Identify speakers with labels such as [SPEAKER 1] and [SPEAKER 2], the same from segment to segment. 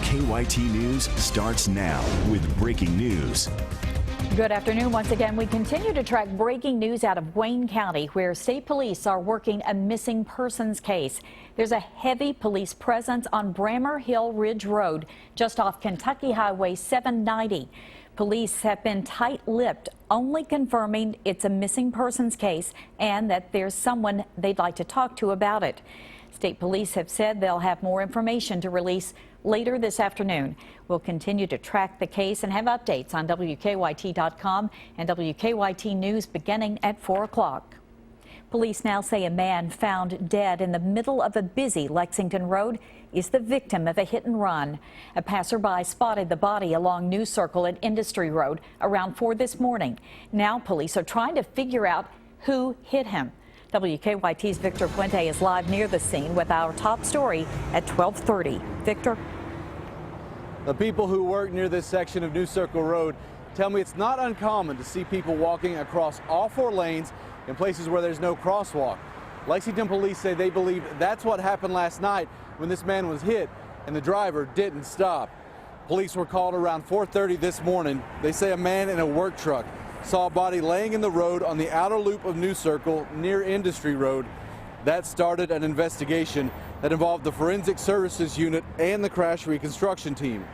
[SPEAKER 1] WKYT News starts now with breaking news.
[SPEAKER 2] Good afternoon. Once again, we continue to track breaking news out of Wayne County, where state police are working a missing persons case. There's a heavy police presence on Brammer Hill Ridge Road, just off Kentucky Highway 790. Police have been tight-lipped, only confirming it's a missing persons case and that there's someone they'd like to talk to about it. State police have said they'll have more information to release later this afternoon. We'll continue to track the case and have updates on WKYT.com and WKYT News beginning at 4 o'clock. Police now say a man found dead in the middle of a busy Lexington road is the victim of a hit and run. A passerby spotted the body along New Circle at Industry Road around 4 this morning. Now police are trying to figure out who hit him. WKYT's Victor Puente is live near the scene with our top story at 12:30. Victor?
[SPEAKER 3] The people who work near this section of New Circle Road tell me it's not uncommon to see people walking across all 4 lanes in places where there's no crosswalk. Lexington police say they believe that's what happened last night when this man was hit and the driver didn't stop. Police were called around 4:30 this morning. They say a man in a work truck saw a body laying in the road on the outer loop of New Circle near Industry Road. That started an investigation that involved the Forensic Services Unit and the crash reconstruction team.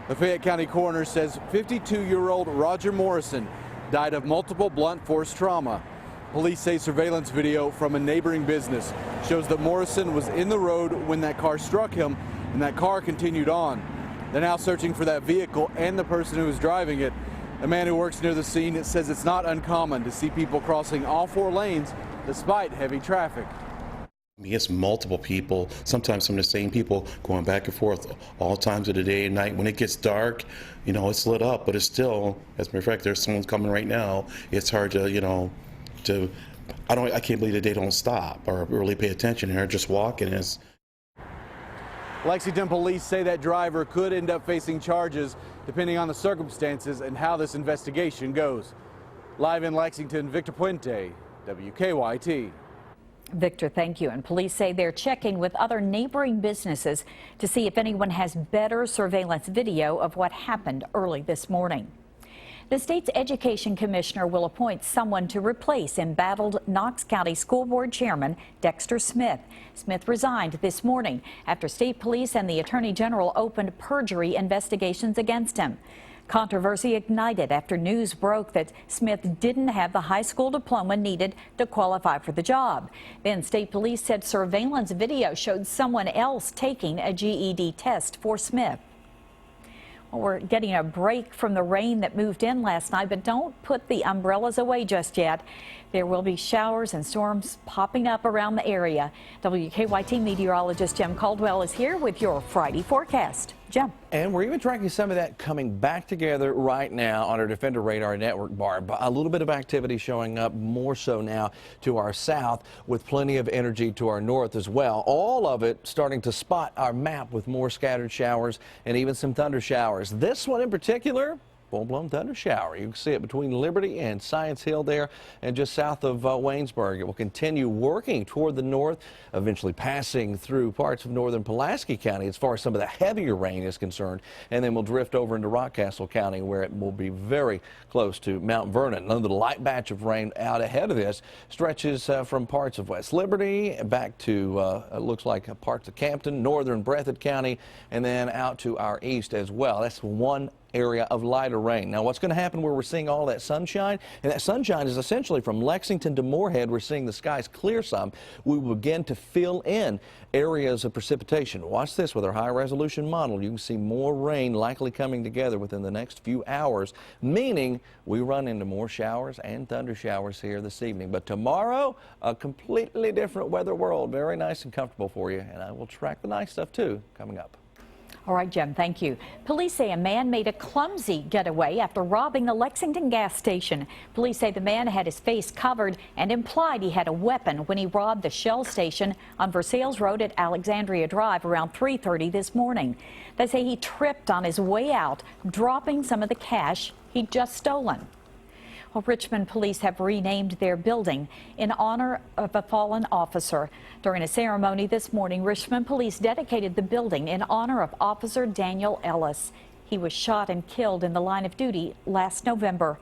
[SPEAKER 3] The Fayette County coroner says 52-year-old Roger Morrison died of multiple blunt force trauma. Police say surveillance video from a neighboring business shows that Morrison was in the road when that car struck him, and that car continued on. They're now searching for that vehicle and the person who was driving it. A man who works near the scene says it's not uncommon to see people crossing all 4 lanes despite heavy traffic.
[SPEAKER 4] It's multiple people, sometimes some of the same people going back and forth all times of the day and night. When it gets dark, it's lit up, but it's still, as a matter of fact, there's someone coming right now. It's hard to, I can't believe that they don't stop or really pay attention and are just walking.
[SPEAKER 3] Lexington police say that driver could end up facing charges depending on the circumstances and how this investigation goes. Live in Lexington, Victor Puente, WKYT.
[SPEAKER 2] Victor, thank you. And police say they're checking with other neighboring businesses to see if anyone has better surveillance video of what happened early this morning. The state's education commissioner will appoint someone to replace embattled Knox County School Board Chairman Dexter Smith. Smith resigned this morning after state police and the Attorney General opened perjury investigations against him. Controversy ignited after news broke that Smith didn't have the high school diploma needed to qualify for the job. Then state police said surveillance video showed someone else taking a GED test for Smith. Well, we're getting a break from the rain that moved in last night, but don't put the umbrellas away just yet. There will be showers and storms popping up around the area. WKYT meteorologist Jim Caldwell is here with your Friday forecast. Jim.
[SPEAKER 5] And we're even tracking some of that coming back together right now on our Defender radar network bar. A little bit of activity showing up more so now to our south with plenty of energy to our north as well. All of it starting to spot our map with more scattered showers and even some thunder showers. This one in particular, full-blown thunder shower. You can see it between Liberty and Science Hill there and just south of Waynesburg. It will continue working toward the north, eventually passing through parts of northern Pulaski County as far as some of the heavier rain is concerned, and then we'll drift over into Rockcastle County where it will be very close to Mount Vernon. Another light batch of rain out ahead of this stretches from parts of West Liberty back to it looks like parts of Campton, northern Breathitt County, and then out to our east as well. That's one area of lighter rain. Now, what's going to happen where we're seeing all that sunshine? And that sunshine is essentially from Lexington to Moorhead. We're seeing the skies clear some. We will begin to fill in areas of precipitation. Watch this with our high-resolution model. You can see more rain likely coming together within the next few hours, meaning we run into more showers and thunder showers here this evening. But tomorrow, a completely different weather world. Very nice and comfortable for you. And I will track the nice stuff, too, coming up.
[SPEAKER 2] All right, Jim, thank you. Police say a man made a clumsy getaway after robbing the Lexington gas station. Police say the man had his face covered and implied he had a weapon when he robbed the Shell station on Versailles Road at Alexandria Drive around 3:30 this morning. They say he tripped on his way out, dropping some of the cash he'd just stolen. Well, Richmond police have renamed their building in honor of a fallen officer. During a ceremony this morning, Richmond police dedicated the building in honor of Officer Daniel Ellis. He was shot and killed in the line of duty last November.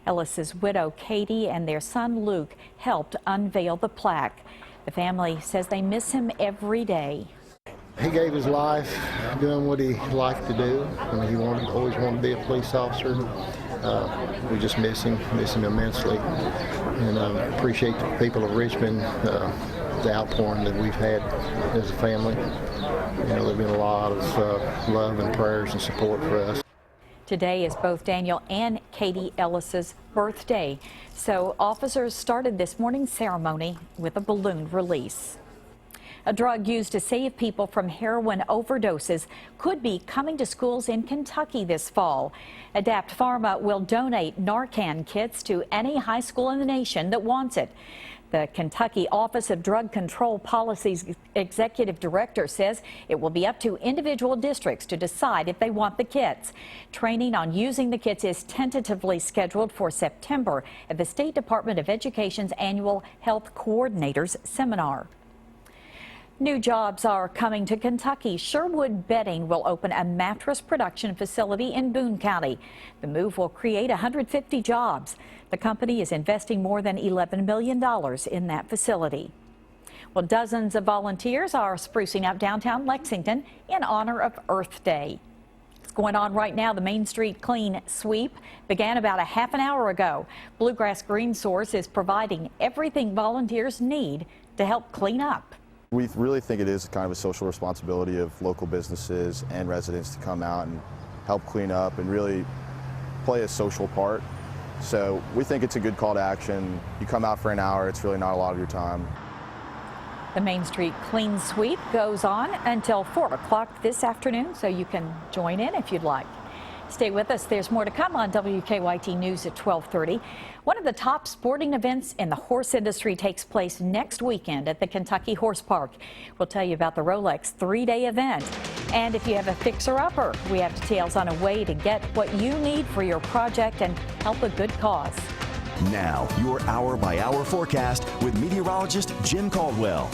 [SPEAKER 2] Ellis's widow, Katie, and their son, Luke, helped unveil the plaque. The family says they miss him every day.
[SPEAKER 6] He gave his life doing what he liked to do. I mean, he always wanted to be a police officer. We just miss him immensely, and appreciate the people of Richmond, the outpouring that we've had as a family. You know, there's been a lot of love and prayers and support for us.
[SPEAKER 2] Today is both Daniel and Katie Ellis's birthday, so officers started this morning's ceremony with a balloon release. A drug used to save people from heroin overdoses could be coming to schools in Kentucky this fall. Adapt Pharma will donate Narcan kits to any high school in the nation that wants it. The Kentucky Office of Drug Control Policy's executive director says it will be up to individual districts to decide if they want the kits. Training on using the kits is tentatively scheduled for September at the State Department of Education's annual Health Coordinators Seminar. New jobs are coming to Kentucky. Sherwood Bedding will open a mattress production facility in Boone County. The move will create 150 jobs. The company is investing more than $11 million in that facility. Well, dozens of volunteers are sprucing up downtown Lexington in honor of Earth Day. It's going on right now. The Main Street Clean Sweep began about a half an hour ago. Bluegrass Green Source is providing everything volunteers need to help clean up.
[SPEAKER 7] We really think it is kind of a social responsibility of local businesses and residents to come out and help clean up and really play a social part. So we think it's a good call to action. You come out for an hour, it's really not a lot of your time.
[SPEAKER 2] The Main Street Clean Sweep goes on until 4 o'clock this afternoon, so you can join in if you'd like. Stay with us. There's more to come on WKYT News at 12:30. One of the top sporting events in the horse industry takes place next weekend at the Kentucky Horse Park. We'll tell you about the Rolex 3-day event. And if you have a fixer-upper, we have details on a way to get what you need for your project and help a good cause.
[SPEAKER 1] Now, your hour-by-hour forecast with meteorologist Jim Caldwell.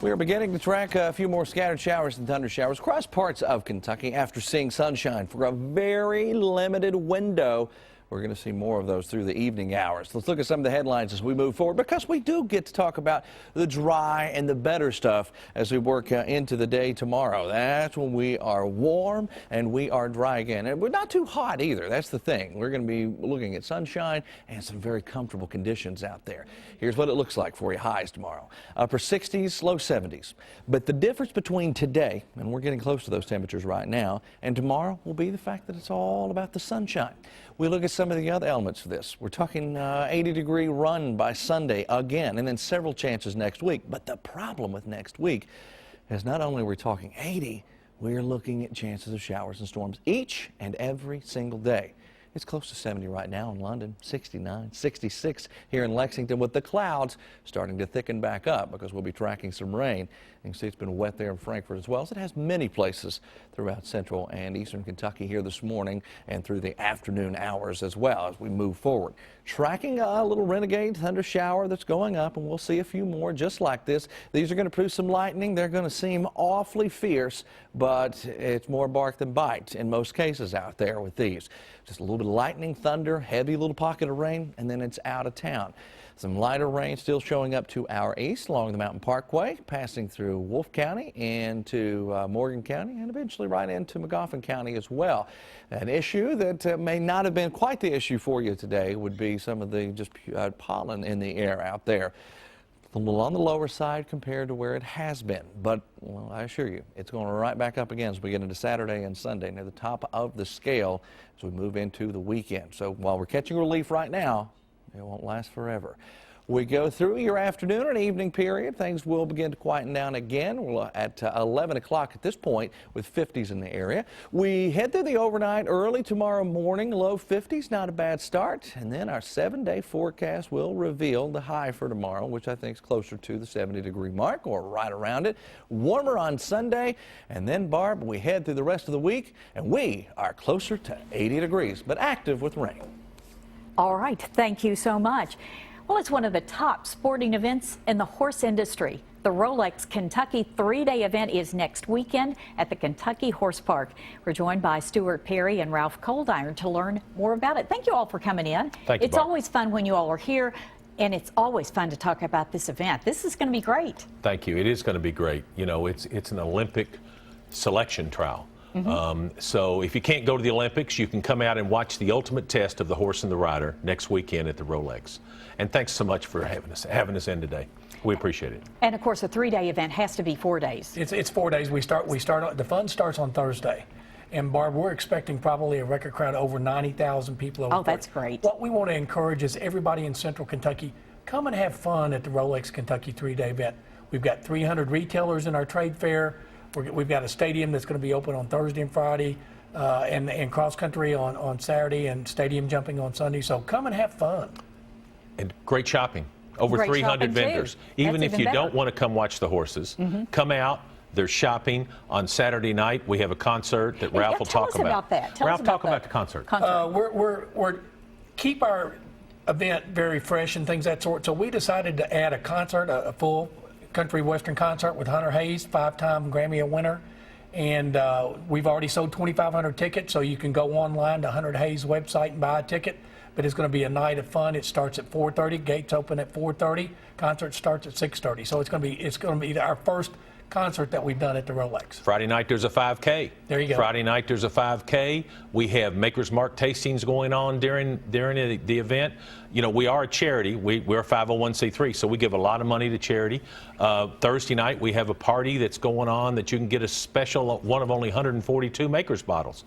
[SPEAKER 5] We are beginning to track a few more scattered showers and thunder showers across parts of Kentucky after seeing sunshine for a very limited window. We're going to see more of those through the evening hours. Let's look at some of the headlines as we move forward, because we do get to talk about the dry and the better stuff as we work into the day tomorrow. That's when we are warm and we are dry again. And we're not too hot either. That's the thing. We're going to be looking at sunshine and some very comfortable conditions out there. Here's what it looks like for you. Highs tomorrow. Upper 60s, low 70s. But the difference between today, and we're getting close to those temperatures right now, and tomorrow will be the fact that it's all about the sunshine. We look at some of the other elements for this. We're talking 80-degree run by Sunday again, and then several chances next week. But the problem with next week is not only are we talking 80, we're looking at chances of showers and storms each and every single day. It's close to 70 right now in London, 69, 66 here in Lexington, with the clouds starting to thicken back up because we'll be tracking some rain. You can see it's been wet there in Frankfort as well as it has many places throughout central and eastern Kentucky here this morning and through the afternoon hours as well as we move forward. Tracking a little renegade thunder shower that's going up, and we'll see a few more just like this. These are going to produce some lightning. They're going to seem awfully fierce, but it's more bark than bite in most cases out there with these. Just a little bit of lightning, thunder, heavy little pocket of rain, and then it's out of town. Some lighter rain still showing up to our east along the Mountain Parkway, passing through Wolfe County into Morgan County, and eventually right into Magoffin County as well. An issue that may not have been quite the issue for you today would be some of the just pollen in the air out there. A little on the lower side compared to where it has been, but well, I assure you, it's going right back up again as we get into Saturday and Sunday, near the top of the scale as we move into the weekend. So while we're catching relief right now, it won't last forever. We go through your afternoon and evening period. Things will begin to quieten down again. We're at 11 o'clock at this point with 50s in the area. We head through the overnight early tomorrow morning, low 50s, not a bad start. And then our 7-day forecast will reveal the high for tomorrow, which I think is closer to the 70-degree mark or right around it. Warmer on Sunday. And then, Barb, we head through the rest of the week, and we are closer to 80 degrees, but active with rain.
[SPEAKER 2] All right, thank you so much. Well, it's one of the top sporting events in the horse industry. The Rolex Kentucky 3-day event is next weekend at the Kentucky Horse Park. We're joined by Stuart Perry and Ralph Coldiron to learn more about it. Thank you all for coming in.
[SPEAKER 8] Thank you,
[SPEAKER 2] It's
[SPEAKER 8] Barb.
[SPEAKER 2] always fun when you all are here, and it's always fun to talk about this event. This is going to be great.
[SPEAKER 8] Thank you. It is going to be great. You know, it's an Olympic selection trial. So if you can't go to the Olympics, you can come out and watch the ultimate test of the horse and the rider next weekend at the Rolex. And thanks so much for having us in today. We appreciate it.
[SPEAKER 2] And of course, a 3-day event has to be 4 days.
[SPEAKER 9] It's 4 days. The fun starts on Thursday. And Barb, we're expecting probably a record crowd of over 90,000 people.
[SPEAKER 2] Oh, that's great.
[SPEAKER 9] What we want to encourage is everybody in Central Kentucky, come and have fun at the Rolex Kentucky 3-day event. We've got 300 retailers in our trade fair. We've got a stadium that's going to be open on Thursday and Friday, and cross country on Saturday, and stadium jumping on Sunday. So come and have fun.
[SPEAKER 8] And great shopping. Over
[SPEAKER 2] Great
[SPEAKER 8] 300
[SPEAKER 2] shopping, too.
[SPEAKER 8] vendors. Even
[SPEAKER 2] That's
[SPEAKER 8] if you
[SPEAKER 2] better.
[SPEAKER 8] don't want to come watch the horses, come out. There's shopping on Saturday night. We have a concert that Ralph will talk about.
[SPEAKER 2] Tell us about that. Tell us
[SPEAKER 8] Ralph, talk about the concert.
[SPEAKER 9] We're keep our event very fresh and things of that sort. So we decided to add a concert, a full country western concert with Hunter Hayes, 5-time Grammy winner. And we've already sold 2,500 tickets, so you can go online to Hunter Hayes' website and buy a ticket. But it's going to be a night of fun. It starts at 4:30. Gates open at 4:30. Concert starts at 6:30. So it's going to be our first concert that we've done at the Rolex.
[SPEAKER 8] Friday night there's a 5K.
[SPEAKER 9] There you go.
[SPEAKER 8] Friday night there's a 5K. We have Maker's Mark tastings going on during the event. You know, we are a charity. We're a 501c3, so we give a lot of money to charity. Thursday night we have a party that's going on that you can get a special one of only 142 Maker's bottles.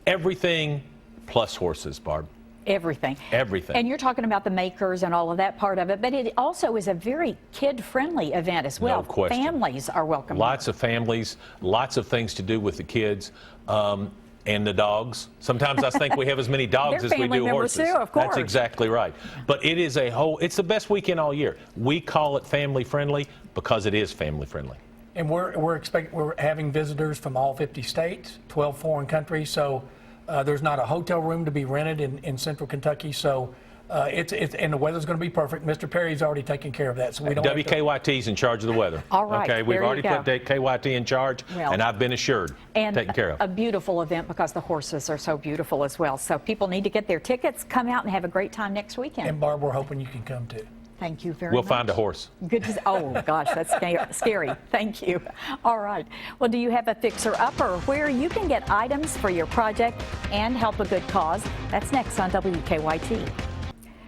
[SPEAKER 8] Everything plus horses, Barb.
[SPEAKER 2] Everything.
[SPEAKER 8] Everything.
[SPEAKER 2] And you're talking about the makers and all of that part of it, but it also is a very kid-friendly event as well.
[SPEAKER 8] No question.
[SPEAKER 2] Families are welcome.
[SPEAKER 8] Lots of families, lots of things to do with the kids. And the dogs. Sometimes I think we have as many dogs
[SPEAKER 2] They're
[SPEAKER 8] as we
[SPEAKER 2] family
[SPEAKER 8] do
[SPEAKER 2] members
[SPEAKER 8] horses.
[SPEAKER 2] too, of course.
[SPEAKER 8] That's exactly right. But it is it's the best weekend all year. We call it family friendly because it is family friendly.
[SPEAKER 9] And we're having visitors from all 50 states, 12 foreign countries. So there's not a hotel room to be rented in Central Kentucky. So and the weather's going to be perfect. Mr. Perry's already taken care of that, so we don't.
[SPEAKER 8] WKYT's in charge of the weather.
[SPEAKER 2] All right,
[SPEAKER 8] Okay, we've
[SPEAKER 2] there you
[SPEAKER 8] already
[SPEAKER 2] go.
[SPEAKER 8] put KYT in charge,
[SPEAKER 2] Well,
[SPEAKER 8] and I've been assured,
[SPEAKER 2] and
[SPEAKER 8] taken care of.
[SPEAKER 2] a beautiful event because the horses are so beautiful as well. So people need to get their tickets, come out and have a great time next weekend.
[SPEAKER 9] And Barb, we're hoping you can come too.
[SPEAKER 2] Thank you very
[SPEAKER 8] We'll
[SPEAKER 2] much.
[SPEAKER 8] find a horse.
[SPEAKER 2] Good to oh gosh, that's scary. Thank you. All right. Well, do you have a fixer-upper where you can get items for your project and help a good cause? That's next on WKYT.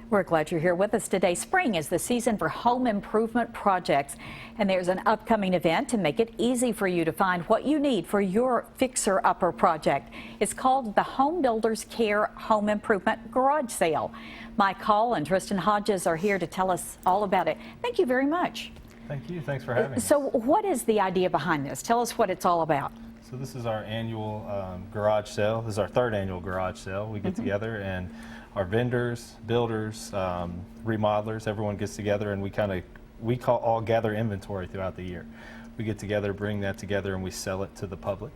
[SPEAKER 2] We're glad you're here with us today. Spring is the season for home improvement projects, and there's an upcoming event to make it easy for you to find what you need for your fixer-upper project. It's called the Home Builders Care Home Improvement Garage Sale. Mike Hall and Tristan Hodges are here to tell us all about it. Thank you very much.
[SPEAKER 10] Thank you. Thanks for having me.
[SPEAKER 2] So what is the idea behind this? Tell us what it's all about.
[SPEAKER 10] So this is our annual garage sale. This is our third annual garage sale. We get together and our vendors, builders, remodelers, everyone gets together and we all gather inventory throughout the year. We get together, bring that together, and we sell it to the public.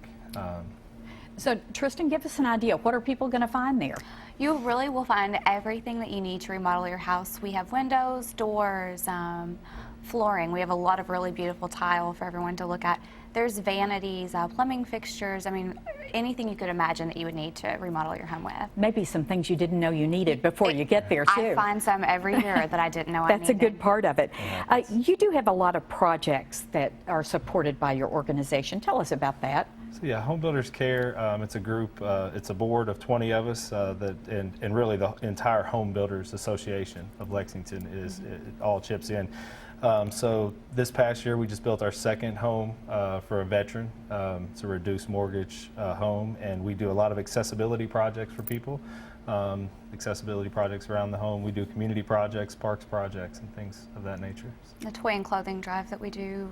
[SPEAKER 2] So Tristan, give us an idea. What are people going to find there?
[SPEAKER 11] You really will find everything that you need to remodel your house. We have windows, doors, flooring. We have a lot of really beautiful tile for everyone to look at. There's vanities, plumbing fixtures. I mean, anything you could imagine that you would need to remodel your home with.
[SPEAKER 2] Maybe some things you didn't know you needed before you get there, too.
[SPEAKER 11] I find some every year that I didn't know I needed.
[SPEAKER 2] That's a good part of it. You do have a lot of projects that are supported by your organization. Tell us about that.
[SPEAKER 10] So yeah, Home Builders Care, it's a group, it's a board of 20 of us and really the entire Home Builders Association of Lexington it all chips in. So this past year we just built our second home for a veteran. It's a reduced mortgage home, and we do a lot of accessibility projects for people. Accessibility projects around the home. We do community projects, parks projects, and things of that nature.
[SPEAKER 11] The toy and clothing drive that we do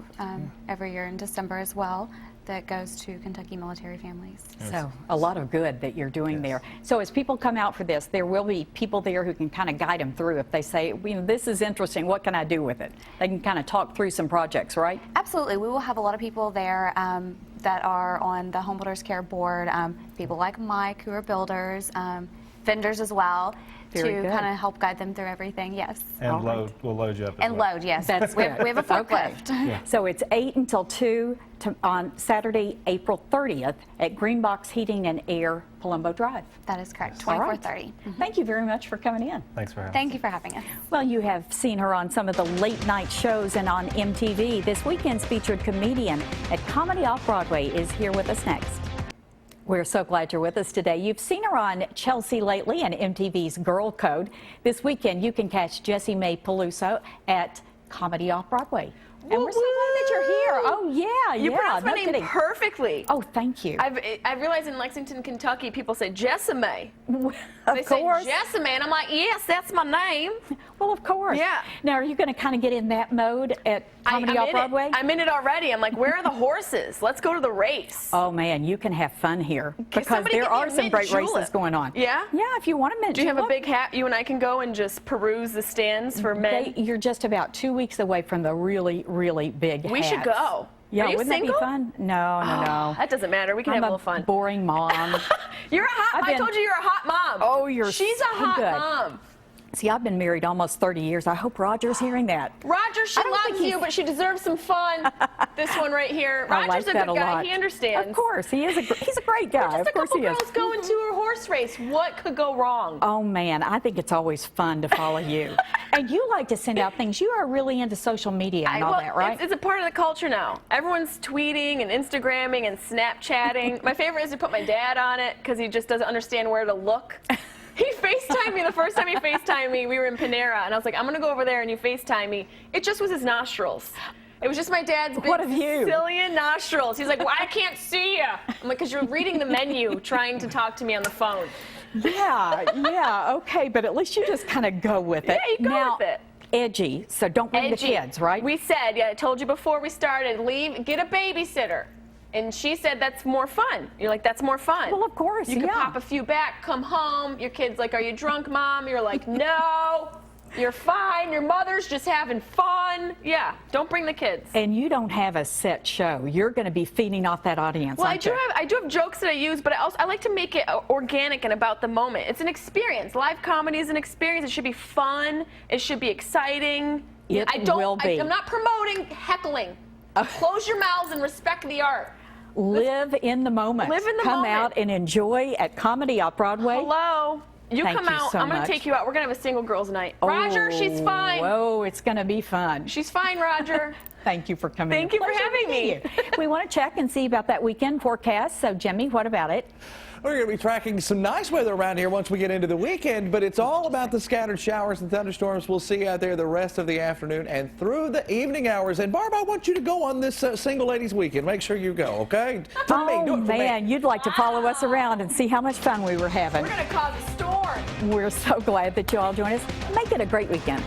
[SPEAKER 11] every year in December as well, that goes to Kentucky military families.
[SPEAKER 10] Yes.
[SPEAKER 2] So a lot of good that you're doing there. So as people come out for this, there will be people there who can kind of guide them through. If they say, this is interesting, what can I do with it? They can kind of talk through some projects, right?
[SPEAKER 11] Absolutely. We will have a lot of people there that are on the Home Builders Care Board, people like Mike who are builders, vendors as well
[SPEAKER 2] Very
[SPEAKER 11] to
[SPEAKER 2] good.
[SPEAKER 11] kind of help guide them through everything. Yes.
[SPEAKER 10] And we'll load you up as
[SPEAKER 11] And
[SPEAKER 10] well.
[SPEAKER 11] load, yes.
[SPEAKER 2] That's
[SPEAKER 11] we
[SPEAKER 2] good.
[SPEAKER 11] have a forklift.
[SPEAKER 2] So it's 8 until 2 on Saturday, April 30th at Greenbox Heating and Air, Palumbo Drive.
[SPEAKER 11] That is correct.
[SPEAKER 2] All right.
[SPEAKER 11] 2430.
[SPEAKER 2] Thank you very much for coming in.
[SPEAKER 10] Thanks for having
[SPEAKER 11] Thank
[SPEAKER 10] us.
[SPEAKER 11] you for having us.
[SPEAKER 2] Well, you have seen her on some of the late night shows and on MTV. This weekend's featured comedian at Comedy Off-Broadway is here with us next. We're so glad you're with us today. You've seen her on Chelsea lately and MTV's Girl Code. This weekend, you can catch Jessie Mae Peluso at Comedy Off-Broadway. And we're so glad that you're here. Oh, yeah,
[SPEAKER 12] You pronounced my
[SPEAKER 2] no
[SPEAKER 12] name
[SPEAKER 2] kidding.
[SPEAKER 12] perfectly.
[SPEAKER 2] Oh, thank you.
[SPEAKER 12] I've realized in Lexington, Kentucky, people say Jessime.
[SPEAKER 2] Of
[SPEAKER 12] They
[SPEAKER 2] course.
[SPEAKER 12] say Jessime, and I'm like, yes, that's my name.
[SPEAKER 2] Well, of course.
[SPEAKER 12] Yeah.
[SPEAKER 2] Now, are you going to kind of get in that mode at Comedy Off-Broadway?
[SPEAKER 12] I'm in it already. I'm like, where are the horses? Let's go to the race.
[SPEAKER 2] Oh, man, you can have fun here because
[SPEAKER 12] somebody
[SPEAKER 2] there
[SPEAKER 12] give me
[SPEAKER 2] are
[SPEAKER 12] a
[SPEAKER 2] some
[SPEAKER 12] mint
[SPEAKER 2] great races
[SPEAKER 12] julep.
[SPEAKER 2] going on.
[SPEAKER 12] Yeah?
[SPEAKER 2] Yeah, if you want a mint
[SPEAKER 12] Do you have a
[SPEAKER 2] julep.
[SPEAKER 12] big hat? You and I can go and just peruse the stands for men.
[SPEAKER 2] You're just about 2 weeks away from the really, really big
[SPEAKER 12] We should
[SPEAKER 2] hats.
[SPEAKER 12] go.
[SPEAKER 2] Yeah,
[SPEAKER 12] Are you
[SPEAKER 2] wouldn't
[SPEAKER 12] single?
[SPEAKER 2] that be fun? No, no.
[SPEAKER 12] That doesn't matter. We can
[SPEAKER 2] I'm
[SPEAKER 12] have a
[SPEAKER 2] a
[SPEAKER 12] little fun.
[SPEAKER 2] boring mom.
[SPEAKER 12] You're a hot. I told you you're a hot mom.
[SPEAKER 2] Oh, you're
[SPEAKER 12] She's
[SPEAKER 2] so
[SPEAKER 12] a hot
[SPEAKER 2] good.
[SPEAKER 12] mom.
[SPEAKER 2] See, I've been married almost 30 years. I hope Roger's hearing that.
[SPEAKER 12] Roger, she
[SPEAKER 2] I don't think
[SPEAKER 12] loves you,
[SPEAKER 2] he's-
[SPEAKER 12] but she deserves some fun. This one right here.
[SPEAKER 2] I
[SPEAKER 12] Roger's
[SPEAKER 2] like
[SPEAKER 12] a
[SPEAKER 2] that
[SPEAKER 12] good
[SPEAKER 2] a
[SPEAKER 12] guy.
[SPEAKER 2] lot.
[SPEAKER 12] He understands.
[SPEAKER 2] Of course, he's a great guy.
[SPEAKER 12] Just
[SPEAKER 2] Of
[SPEAKER 12] a
[SPEAKER 2] course
[SPEAKER 12] couple
[SPEAKER 2] he is.
[SPEAKER 12] girls going to a horse race. What could go wrong?
[SPEAKER 2] Oh man, I think it's always fun to follow you. And you like to send out things. You are really into social media and all that, right?
[SPEAKER 12] It's a part of the culture now. Everyone's tweeting and Instagramming and Snapchatting. My favorite is to put my dad on it because he just doesn't understand where to look. He FaceTimed me the first time he FaceTimed me. We were in Panera, and I was like, I'm going to go over there and you FaceTime me. It just was his nostrils. It was just my dad's big
[SPEAKER 2] What of you?
[SPEAKER 12] Sicilian nostrils. He's like, well, I can't see you. I'm like, because you're reading the menu trying to talk to me on the phone.
[SPEAKER 2] Yeah, okay, but at least you just kind of go with it.
[SPEAKER 12] Yeah, you go
[SPEAKER 2] now,
[SPEAKER 12] with it.
[SPEAKER 2] Edgy, so don't bring the
[SPEAKER 12] Edgy.
[SPEAKER 2] kids, right?
[SPEAKER 12] We said, yeah, I told you before we started, get a babysitter. And she said, that's more fun. You're like, that's more fun.
[SPEAKER 2] Well, of course,
[SPEAKER 12] You can
[SPEAKER 2] yeah.
[SPEAKER 12] pop a few back, come home. Your kid's like, are you drunk, Mom? You're like, no, you're fine. Your mother's just having fun. Yeah, don't bring the kids.
[SPEAKER 2] And you don't have a set show. You're going to be feeding off that audience,
[SPEAKER 12] Well,
[SPEAKER 2] aren't you?
[SPEAKER 12] I do have jokes that I use, but I like to make it organic and about the moment. It's an experience. Live comedy is an experience. It should be fun. It should be exciting.
[SPEAKER 2] It will be.
[SPEAKER 12] I'm not promoting heckling. Close your mouths and respect the art.
[SPEAKER 2] Live in the moment.
[SPEAKER 12] Live in the
[SPEAKER 2] Come
[SPEAKER 12] moment.
[SPEAKER 2] out and enjoy at Comedy Off-Broadway.
[SPEAKER 12] Hello. You
[SPEAKER 2] Thank
[SPEAKER 12] come
[SPEAKER 2] you
[SPEAKER 12] out.
[SPEAKER 2] so
[SPEAKER 12] I'm going
[SPEAKER 2] much.
[SPEAKER 12] to take you out. We're going to have a single girls' night. Roger, she's fine.
[SPEAKER 2] Oh, it's going to be fun.
[SPEAKER 12] She's fine, Roger.
[SPEAKER 2] Thank you for coming.
[SPEAKER 12] Thank you for
[SPEAKER 2] Pleasure
[SPEAKER 12] having
[SPEAKER 2] meeting
[SPEAKER 12] me.
[SPEAKER 2] you. We want to check and see about that weekend forecast. So, Jimmy, what about it?
[SPEAKER 5] We're going to be tracking some nice weather around here once we get into the weekend, but it's all about the scattered showers and thunderstorms we'll see out there the rest of the afternoon and through the evening hours. And Barb, I want you to go on this single ladies weekend. Make sure you go, okay? For me, do it for me.
[SPEAKER 2] Man, you'd like to follow us around and see how much fun we were having.
[SPEAKER 12] We're going to cause a storm.
[SPEAKER 2] We're so glad that you all joined us. Make it a great weekend.